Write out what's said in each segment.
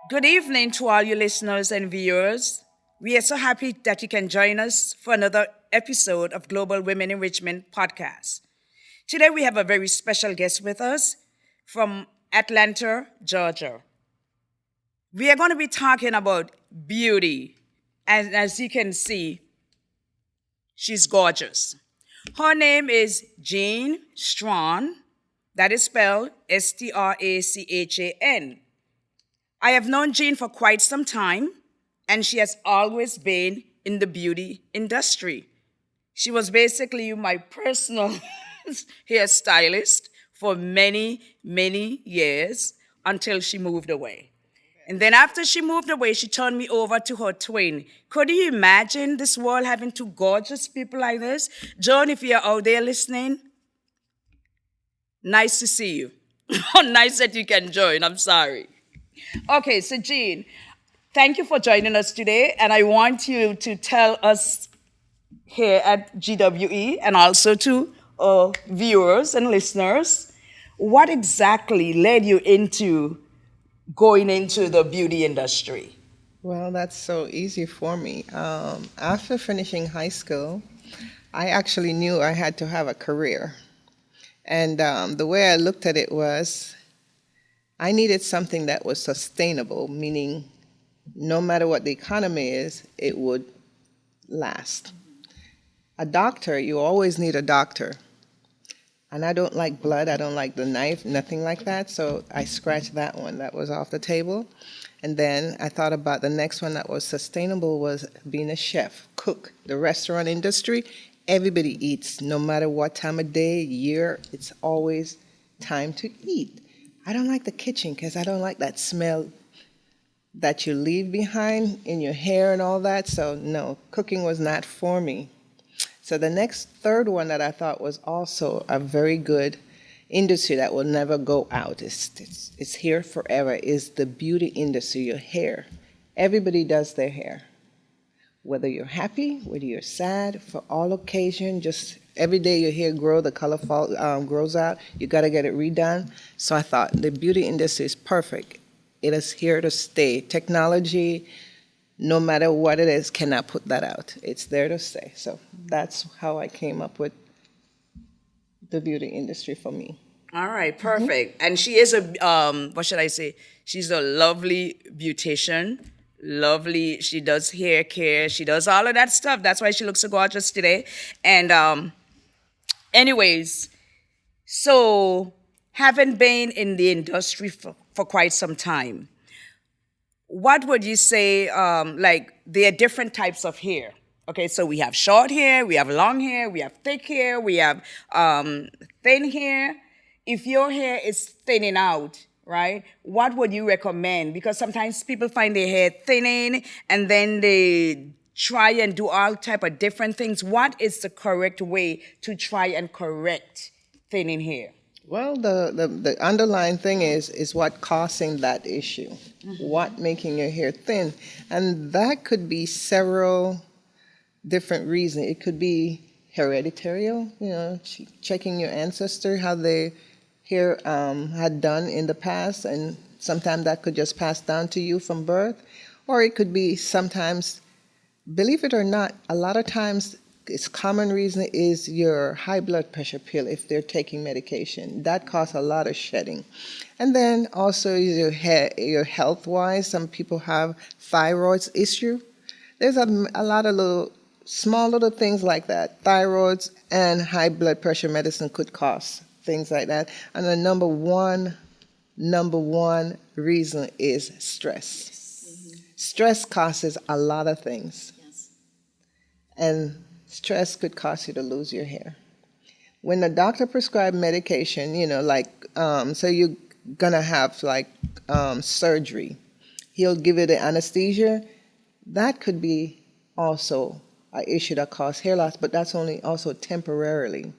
Good evening to all you listeners and viewers. We are so happy that you can join us for another episode of Global Women Enrichment podcast. Today we have a very special guest with us from Atlanta, Georgia. We are going to be talking about beauty. And as you can see, she's gorgeous. Her name is Jean Strachan. That is spelled Strachan. I have known Jean for quite some time, and she has always been in the beauty industry. She was basically my personal hairstylist for many, many years until she moved away. And then after she moved away, she turned me over to her twin. Could you imagine this world having two gorgeous people like this? Joan, if you're out there listening, nice to see you. Nice that you can join. I'm sorry. Okay, so Jean, thank you for joining us today, and I want you to tell us here at GWE and also to viewers and listeners, what exactly led you into going into the beauty industry? Well, that's so easy for me. After finishing high school, I actually knew I had to have a career. And the way I looked at it was I needed something that was sustainable, meaning no matter what the economy is, it would last. A doctor, you always need a doctor. And I don't like blood, I don't like the knife, nothing like that. So I scratched that one. That was off the table. And then I thought about the next one that was sustainable was being a chef, cook. The restaurant industry, everybody eats. No matter what time of day, year, it's always time to eat. I don't like the kitchen because I don't like that smell that you leave behind in your hair and all that. So no, cooking was not for me. So the next third one that I thought was also a very good industry that will never go out, it's here forever, is the beauty industry, your hair. Everybody does their hair. Whether you're happy, whether you're sad, for all occasion, just every day your hair grows, the color grows out, you got to get it redone. So I thought the beauty industry is perfect. It is here to stay. Technology, no matter what it is, cannot put that out. It's there to stay. So that's how I came up with the beauty industry for me. All right, perfect. And she is a, what should I say? She's a lovely beautician. Lovely. She does hair care. She does all of that stuff. That's why she looks so gorgeous today. And anyways, so having been in the industry for quite some time, what would you say, like, there are different types of hair? Okay, so we have short hair, we have long hair, we have thick hair, we have thin hair. If your hair is thinning out, right, what would you recommend? Because sometimes people find their hair thinning and then they try and do all type of different things. What is the correct way to try and correct thinning hair? Well, the underlying thing is what causing that issue, what making your hair thin. And that could be several different reasons. It could be hereditary, checking your ancestor, how they hair had done in the past, and sometimes that could just pass down to you from birth. Or it could be sometimes, believe it or not, a lot of times its common reason is your high blood pressure pill if they're taking medication. That causes a lot of shedding. And then also your health-wise, some people have thyroid issue. There's a lot of small little things like that. Thyroids and high blood pressure medicine could cause things like that. And the number one reason is stress. Stress causes a lot of things, Yes. and stress could cause you to lose your hair. When the doctor prescribed medication, like, so you're gonna have like surgery, he'll give you the anesthesia. That could be also an issue that causes hair loss, but that's only also temporarily.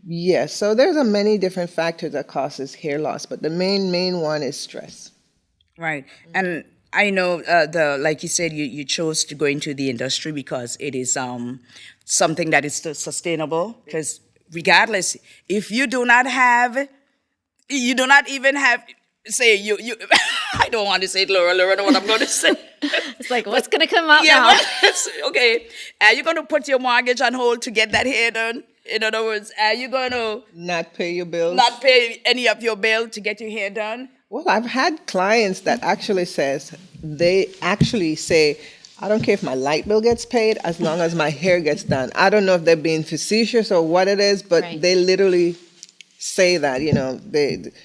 Yes, so there's a many different factors that causes hair loss, but the main one is stress. Right. And I know the like you said, you chose to go into the industry because it is something that is still sustainable. Because regardless, if you do not even have say you I don't want to say it, Laura, know what I'm going to say. It's like, what's going to come out Yeah, now? okay. Are you going to put your mortgage on hold to get that hair done? In other words, are you going to Not pay your bills. not pay any of your bill to get your hair done? Well, I've had clients that they actually say, I don't care if my light bill gets paid as long as my hair gets done. I don't know if they're being facetious or what it is, but Right. they literally say that,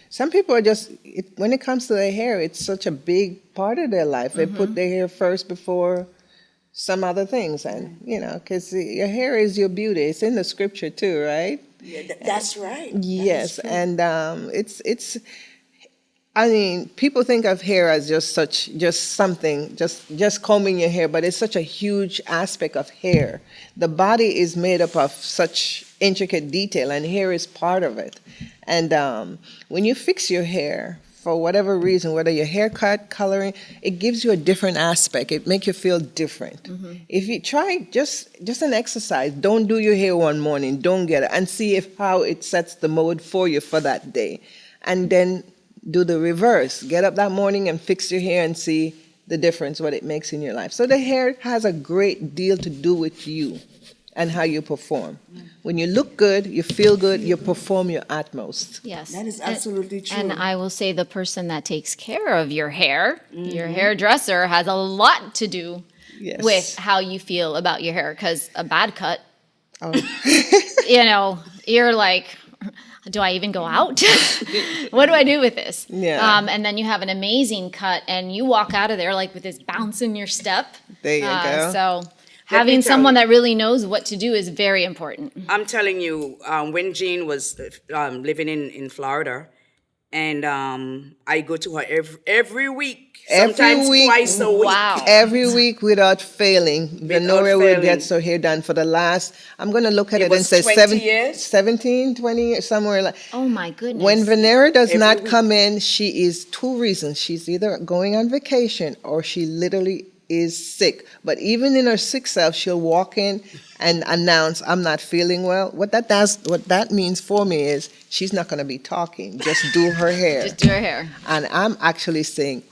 some people are just, when it comes to their hair, it's such a big part of their life. They put their hair first before some other things. And, because your hair is your beauty. It's in the scripture too, right? Yeah, that's right. Yes. And I mean, people think of hair as just something, just combing your hair, but it's such a huge aspect of hair. The body is made up of such intricate detail, and hair is part of it. And when you fix your hair, for whatever reason, whether your haircut, coloring, it gives you a different aspect. It makes you feel different. If you try just an exercise, don't do your hair one morning, don't get it, and see if how it sets the mode for you for that day. And then do the reverse. Get up that morning and fix your hair and see the difference, what it makes in your life. So the hair has a great deal to do with you and how you perform. When you look good, you feel good, you perform your utmost. Yes. That is absolutely true. And I will say the person that takes care of your hair, your hairdresser, has a lot to do Yes. with how you feel about your hair. Because a bad cut, Oh. you're like, do I even go out? What do I do with this? Yeah. And then you have an amazing cut, and you walk out of there like with this bounce in your step. There you go. So me having tell someone you. that really knows what to do is very important. I'm telling you, when Jean was living in Florida, and I go to her every week, Every sometimes week. twice a week. Wow. Every week without failing, Venoria will failing. get her hair done for the last, I'm going to look at It it and was say 20 years? 17, 20 years, somewhere like. Oh my goodness. When Venera does Every not week. come in, she is two reasons. She's either going on vacation or she literally is sick. But even in her sick self, she'll walk in and announce, I'm not feeling well. What that means for me is she's not going to be talking. Just do her hair. Just do her hair. And I'm actually saying,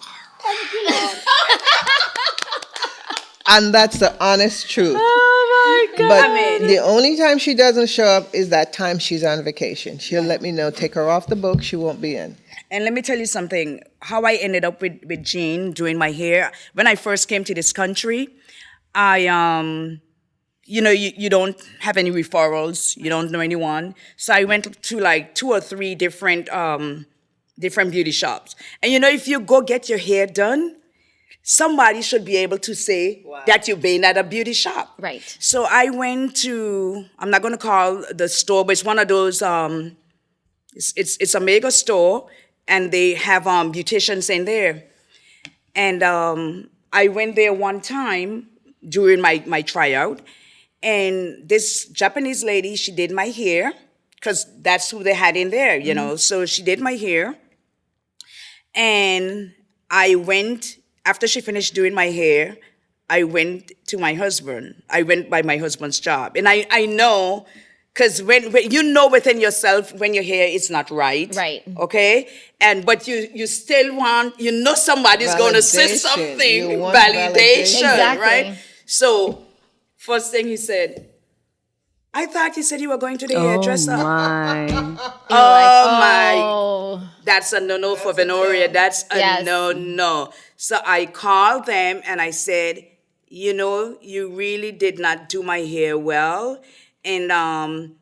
and that's the honest truth. Oh my God. But I mean- the only time she doesn't show up is that time she's on vacation. She'll let me know, take her off the book, she won't be in. And let me tell you something, how I ended up with Jean doing my hair. When I first came to this country, I, you don't have any referrals, you don't know anyone. So I went to like 2 or 3 different beauty shops. And if you go get your hair done, somebody should be able to say that you've been at a beauty shop. Right. So I went to, I'm not going to call the store, but it's one of those, it's a mega store, and they have beauticians in there. And I went there one time during my tryout, and this Japanese lady, she did my hair, because that's who they had in there, So she did my hair. And I went, after she finished doing my hair, I went to my husband. I went by my husband's job. And I know, because when you know within yourself when your hair is not right. Right. Okay? But you still want, somebody's going to say Validation. something. You want Validation, validation. right? Exactly. So, first thing he said, I thought you said you were going to the hairdresser. My. Oh my. Oh. That's a no-no for Venoria. That's a Yes. no-no. So I called them and I said, you really did not do my hair well. And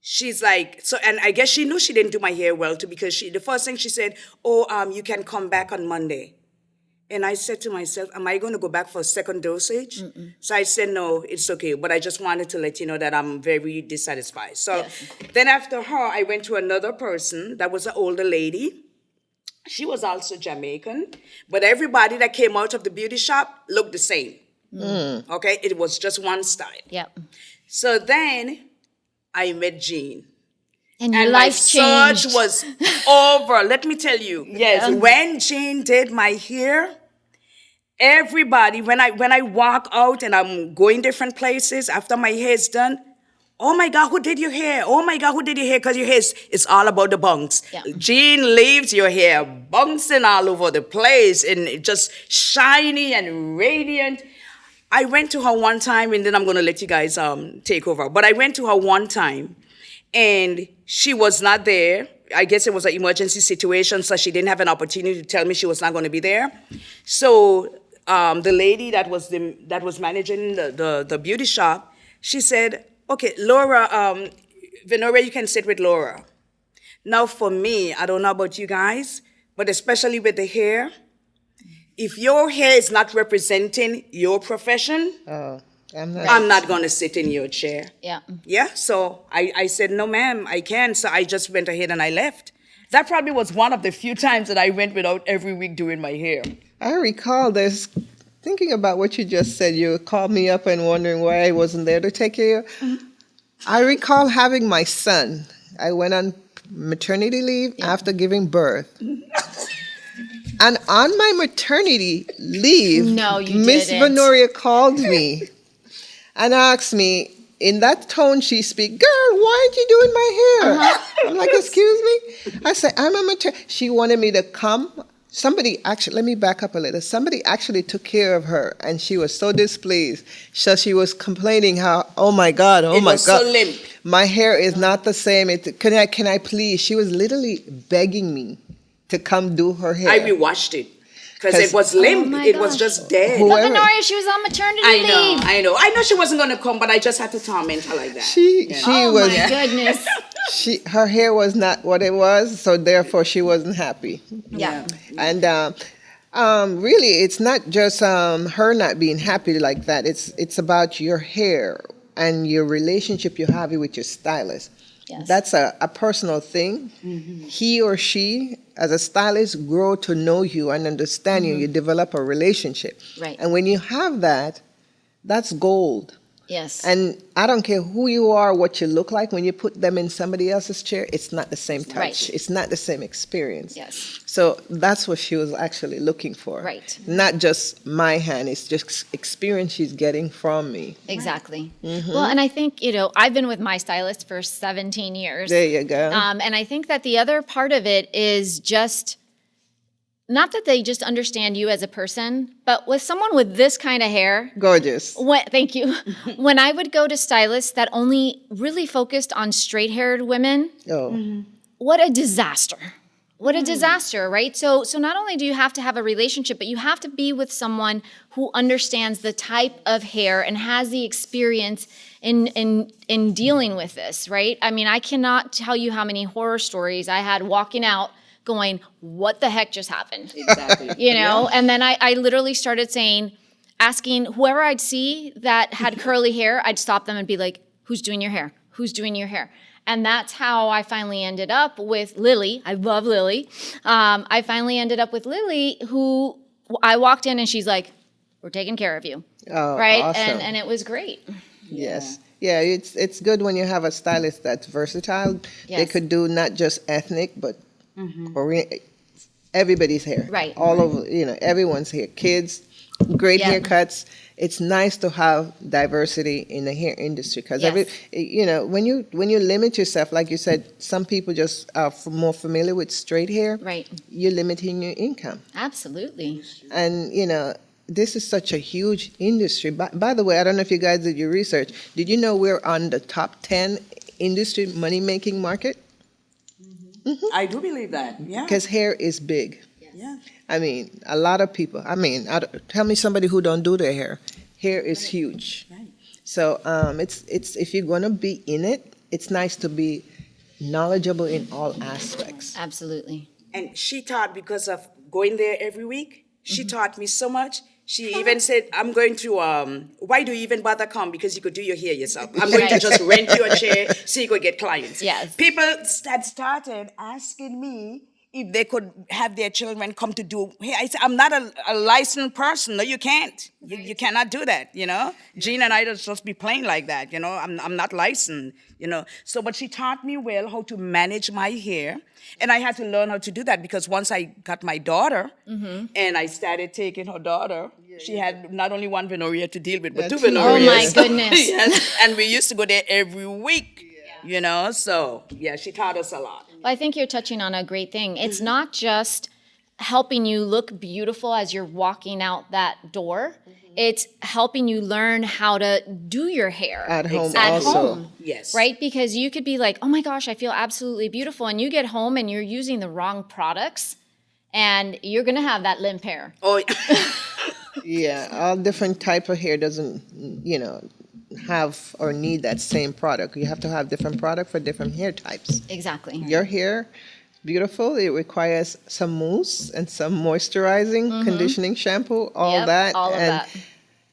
she's like, and I guess she knew she didn't do my hair well too, because the first thing she said, you can come back on Monday. And I said to myself, am I going to go back for a second dosage? So I said, no, it's okay. But I just wanted to let you know that I'm very dissatisfied. So Yes. then after her, I went to another person that was an older lady. She was also Jamaican, but everybody that came out of the beauty shop looked the same. Okay, it was just one style. Yep. So then I met Jean. And your And my life search changed. was over. Let me tell you. Yes, Yeah. when Jean did my hair, everybody, when I walk out and I'm going different places after my hair is done, oh my God, who did your hair? Oh my God, who did your hair? Because your hair is it's all about the bunks. Yeah. Jean leaves your hair bouncing all over the place and it just shiny and radiant. I went to her one time, and then I'm gonna let you guys take over. But I went to her one time, and she was not there. I guess it was an emergency situation, so she didn't have an opportunity to tell me she was not going to be there. So the lady that was managing the beauty shop, she said, "Okay, Laura, Venoria, you can sit with Laura." Now, for me, I don't know about you guys, but especially with the hair, if your hair is not representing your profession, Oh, I'm not. I'm not going to sit in your chair. Yeah. Yeah, so I said, no, ma'am, I can't. So I just went ahead and I left. That probably was one of the few times that I went without every week doing my hair. I recall this. Thinking about what you just said, you called me up and wondering why I wasn't there to take care of you. I recall having my son. I went on maternity leave after giving birth. And on my maternity leave, No, you Miss didn't. Venoria called me and asked me, in that tone she speak, girl, why aren't you doing my hair? I'm like, excuse me? I said, I'm a maternity. She wanted me to come. Somebody actually, let me back up a little. Somebody actually took care of her, and she was so displeased. So she was complaining how, oh my God, It was so limp. my hair is not the same. Can I please? She was literally begging me to come do her hair. I rewashed it because 'Cause- it was limp. my It was gosh. just dead. Who- But Whoever- Venoria, she was on maternity I know, leave. I know. I know she wasn't going to come, but I just had to torment her like that. She Oh was my goodness. her hair was not what it was, so therefore she wasn't happy. Yeah. And really, it's not just her not being happy like that. It's about your hair and your relationship you have with your stylist. Yes. That's a personal thing. He or she, as a stylist, grow to know you and understand you. You develop a relationship. Right. And when you have that, that's gold. Yes. And I don't care who you are, what you look like, when you put them in somebody else's chair, it's not the same touch. Right. It's not the same experience. Yes. So that's what she was actually looking for. Right. Not just my hand, it's just experience she's getting from me. Exactly. Well, and I think, I've been with my stylist for 17 years. There you go. And I think that the other part of it is just not that they just understand you as a person, but with someone with this kind of hair, Gorgeous. thank you. When I would go to stylists that only really focused on straight-haired women, Oh, what a disaster. What a disaster, right? So not only do you have to have a relationship, but you have to be with someone who understands the type of hair and has the experience in dealing with this, right? I mean, I cannot tell you how many horror stories I had walking out going, what the heck just happened? Exactly. And then I literally started asking whoever I'd see that had curly hair, I'd stop them and be like, who's doing your hair? Who's doing your hair? And that's how I finally ended up with Lily. I love Lily. I finally ended up with Lily, who I walked in and she's like, we're taking care of you. oh, Right? awesome. And it was great. Yes. Yeah, it's good when you have a stylist that's versatile. They Yes. could do not just ethnic, but everybody's hair. Right. All over, everyone's hair. Kids, great Yeah. haircuts. It's nice to have diversity in the hair industry because Yes. when you limit yourself, like you said, some people just are more familiar with straight hair. Right. You're limiting your income. Absolutely. And, this is such a huge industry. By the way, I don't know if you guys did your research. Did you know we're on the top 10 industry money-making market? I do believe that. Yeah. Because hair is big. Yeah. I mean, a lot of people. Tell me somebody who don't do their hair. Hair is huge. Right. So it's if you're gonna be in it, it's nice to be knowledgeable in all aspects. Absolutely. And she thought because of going there every week, She taught me so much. She even said, I'm going to, why do you even bother come? Because you could do your hair yourself. I'm going to Right. just rent you a chair so you could get clients. Yes. People had started asking me if they could have their children come to do hair. I said, I'm not a licensed person. No, you can't. You cannot do that, you know? Jean and I just be playing like that, you know? I'm not licensed, you know? So, but she taught me well how to manage my hair. And I had to learn how to do that because once I got my daughter and I started taking her daughter, she had not only one venereal to deal with, but two That's venereals. Oh my goodness. Yes, and we used to go there every week, you know? So, yeah, she taught us a lot. Well, I think you're touching on a great thing. It's not just helping you look beautiful as you're walking out that door. It's helping you learn how to do your hair At home Exactly. at also. home. Yes. Right? Because you could be like, oh my gosh, I feel absolutely beautiful. And you get home and you're using the wrong products and you're going to have that limp hair. Oh, Yeah, all different type of hair doesn't, have or need that same product. You have to have different product for different hair types. Exactly. Your hair, beautiful. It requires some mousse and some moisturizing, conditioning shampoo, all Yep, that. all of and that.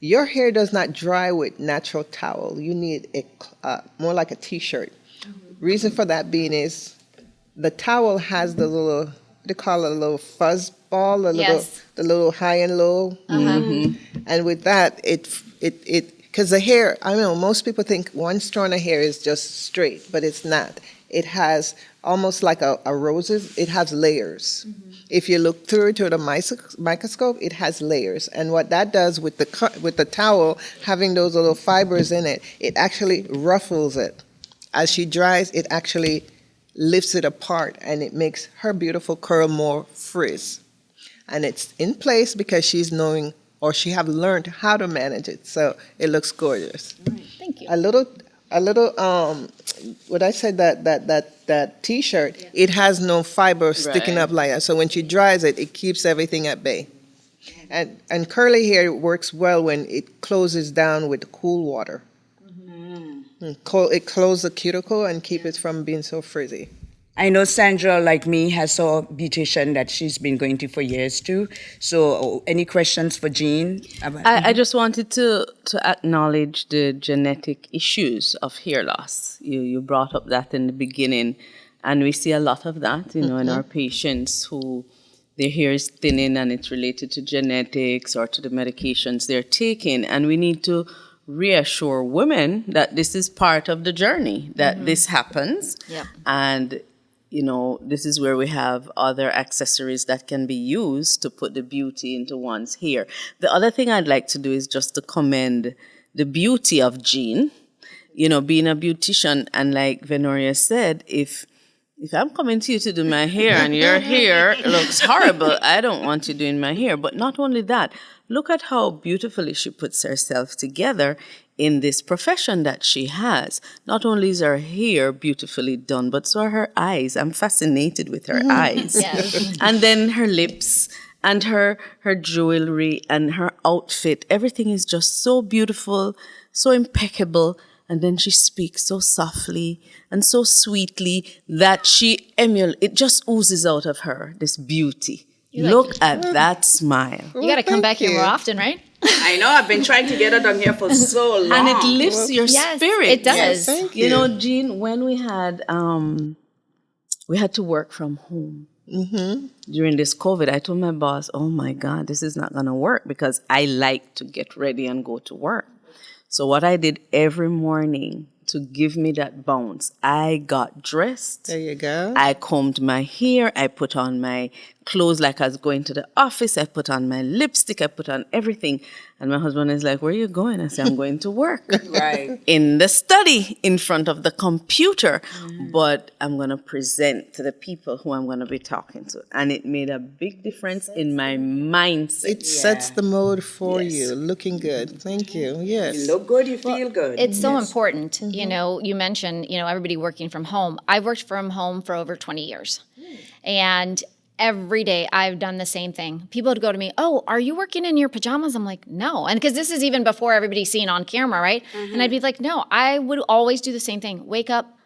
your hair does not dry with natural towel. You need it more like a t-shirt. Reason for that being is the towel has the little, what do you call it, a little fuzz ball, Yes. the little high and low. And with that, because the hair, I know most people think one strand of hair is just straight, but it's not. It has almost like a roses, it has layers. If you look through it to the microscope, it has layers. And what that does with the towel, having those little fibers in it, it actually ruffles it. As she dries, it actually lifts it apart and it makes her beautiful curl more frizz. And it's in place because she's knowing or she have learned how to manage it. So it looks gorgeous. Thank you. A little what I said that t-shirt, it has no fiber sticking up like that. So when she dries it, it keeps everything at bay. And curly hair works well when it closes down with cool water. It closes the cuticle and keep it from being so frizzy. I know Sandra, like me, has a beautician that she's been going to for years too. So, any questions for Jean? I just wanted to acknowledge the genetic issues of hair loss. You brought up that in the beginning, and we see a lot of that, in our patients who their hair is thinning and it's related to genetics or to the medications they're taking, and we need to reassure women that this is part of the journey, that this happens, Yep. and this is where we have other accessories that can be used to put the beauty into one's hair. The other thing I'd like to do is just to commend the beauty of Jean, being a beautician. And like Venoria said, if I'm coming to you to do my hair and your hair looks horrible, I don't want you doing my hair. But not only that, look at how beautifully she puts herself together in this profession that she has. Not only is her hair beautifully done, but so are her eyes. I'm fascinated with her eyes. Yes. And then her lips and her jewelry and her outfit. Everything is just so beautiful, so impeccable. And then she speaks so softly and so sweetly that it just oozes out of her, this beauty. Look at that smile. You got to come thank back here you. more often, right? I know, I've been trying to get her down here for so long. And it lifts your Yes, spirit. it does. Yes, thank you. Jean, when we had to work from home during this COVID, I told my boss, oh my God, this is not going to work because I like to get ready and go to work. So what I did every morning to give me that bounce, I got dressed. There you go. I combed my hair. I put on my clothes like I was going to the office. I put on my lipstick. I put on everything. And my husband is like, where are you going? I said, I'm going to work. Right. In the study, in front of the computer. But I'm going to present to the people who I'm going to be talking to. And it made a big difference in my mindset. It sets the mode for you. Looking good. Thank you. Yes. You look good, you feel good. It's so important. You mentioned, everybody working from home. I've worked from home for over 20 years. And every day I've done the same thing. People would go to me, oh, are you working in your pajamas? I'm like, no. And because this is even before everybody's seen on camera, right? And I'd be like, no, I would always do the same thing. Wake up,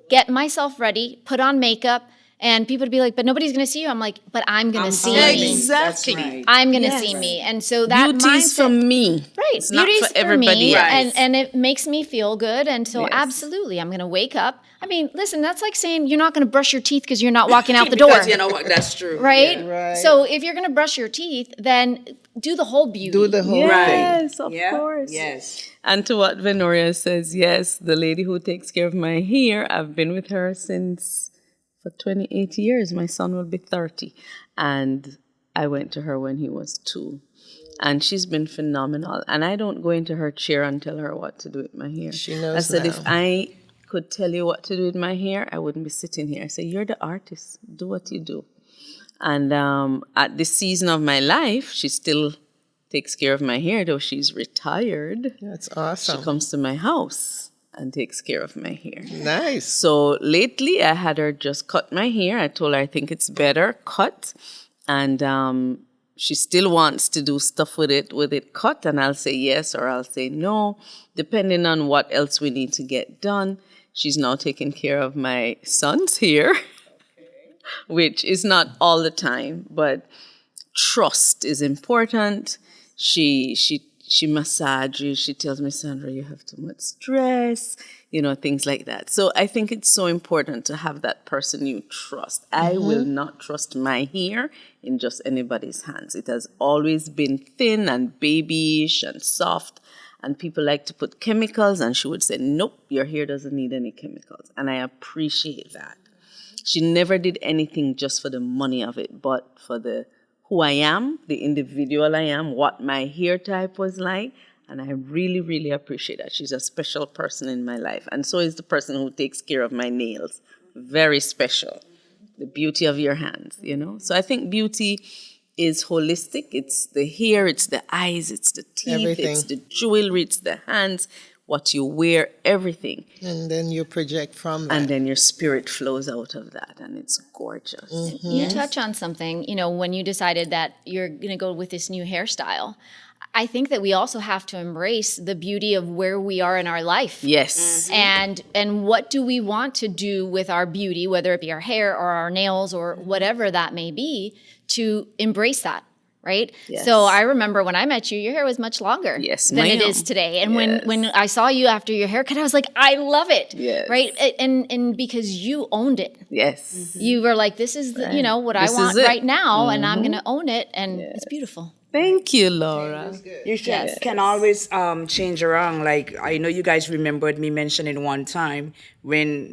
get myself ready, put on makeup, And people would be like, but nobody's going to see you. I'm like, but I'm going to see me. Exactly. That's right. I'm going to see me. And so that Beauty's mindset, for me. right? It's not Beauty's for everybody me, else. and it makes me feel good. And so Yes. absolutely, I'm going to wake up. I mean, listen, that's like saying you're not going to brush your teeth because you're not walking out the door. Because you know what, that's true. Right? Yeah. Right. So if you're going to brush your teeth, then do the whole beauty. Do the whole thing. Yes, of Yeah. course. Yes. And to what Venoria says, yes, the lady who takes care of my hair, I've been with her since for 28 years. My son will be 30. And I went to her when he was 2. And she's been phenomenal. And I don't go into her chair and tell her what to do with my hair. She knows I said, now. if I could tell you what to do with my hair, I wouldn't be sitting here. I said, you're the artist. Do what you do. And at this season of my life, she still takes care of my hair, though she's retired. That's She awesome. comes to my house and takes care of my hair. Nice. So lately, I had her just cut my hair. I told her I think it's better cut. And she still wants to do stuff with it cut. And I'll say yes or I'll say no, depending on what else we need to get done. She's now taking care of my son's hair, which is not all the time, but trust is important. She massages. She tells me, Sandra, you have too much stress, things like that. So I think it's so important to have that person you trust. I will not trust my hair in just anybody's hands. It has always been thin and babyish and soft, and people like to put chemicals, and she would say, nope, your hair doesn't need any chemicals. And I appreciate that. She never did anything just for the money of it, but for the who I am, the individual I am, what my hair type was like. And I really, really appreciate that. She's a special person in my life. And so is the person who takes care of my nails. Very special. The beauty of your hands, So I think beauty is holistic. It's the hair, it's the eyes, it's the teeth, Everything. it's the jewelry, it's the hands, what you wear, everything. And then you project from that. And then your spirit flows out of that, and it's gorgeous. You touch on something, when you decided that you're going to go with this new hairstyle. I think that we also have to embrace the beauty of where we are in our life. Yes. And what do we want to do with our beauty, whether it be our hair or our nails or whatever that may be, to embrace that. Right? Yes. So I remember when I met you, your hair was much longer Yes, than it ma'am. is today. And Yes. when I saw you after your haircut, I was like, I love it. Yes. Right? And because you owned it. Yes. You were like, this is the, what This I is want it. right now, and I'm going to own it, and it's beautiful. Thank you, Laura. You can always change around. Like, I know you guys remembered me mentioning one time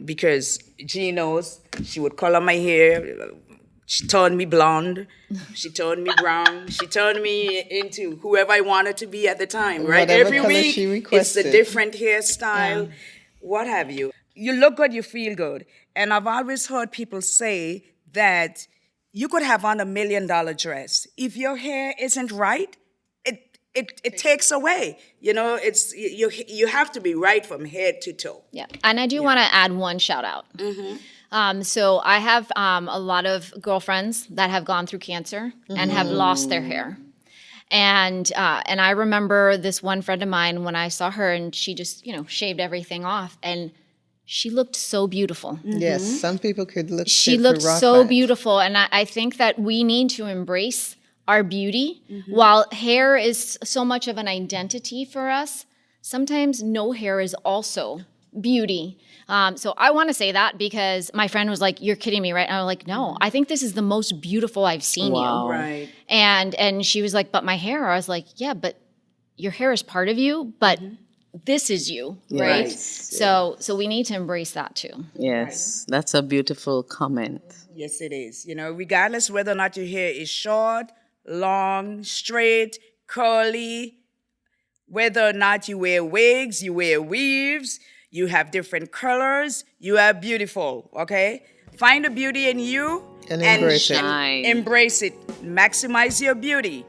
because Jean knows, she would color my hair. She turned me blonde. She turned me brown. She turned me into whoever I wanted to be at the time, right? Whatever Every color week, she it's a requested. different hairstyle, what have you. You look good, you feel good. And I've always heard people say that you could have on $1 million dress. If your hair isn't right, it takes away. It's you have to be right from head to toe. Yeah. And I do want to add one shout out. So I have a lot of girlfriends that have gone through cancer and have lost their hair. And I remember this one friend of mine when I saw her and she just, shaved everything off and she looked so beautiful. Yes, some people could look She fit for looked rock so band. beautiful. And I think that we need to embrace our beauty. While hair is so much of an identity for us, sometimes no hair is also beauty. So I want to say that because my friend was like, you're kidding me, right? And I was like, no, I think this is the most beautiful I've seen Wow. you. Right. And she was like, but my hair. I was like, yeah, but your hair is part of you, but this is you, right? Yes. So we need to embrace that too. Yes, that's a beautiful comment. Yes, it is. Regardless whether or not your hair is short, long, straight, curly, whether or not you wear wigs, you wear weaves, you have different colors, you are beautiful, okay? Find the beauty in you And embrace it. Shine. Embrace it. Maximize your beauty.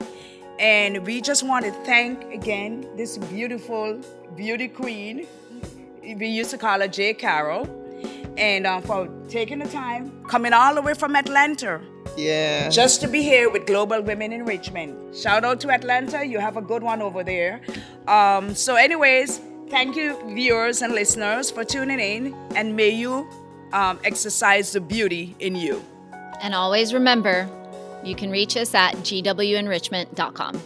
And we just want to thank again this beautiful beauty queen. We used to call her J. Carroll. And for taking the time, coming all the way from Atlanta, Yeah. just to be here with Global Women Enrichment. Shout out to Atlanta. You have a good one over there. So anyways, thank you, viewers and listeners, for tuning in. And may you exercise the beauty in you. And always remember, you can reach us at gwenrichment.com.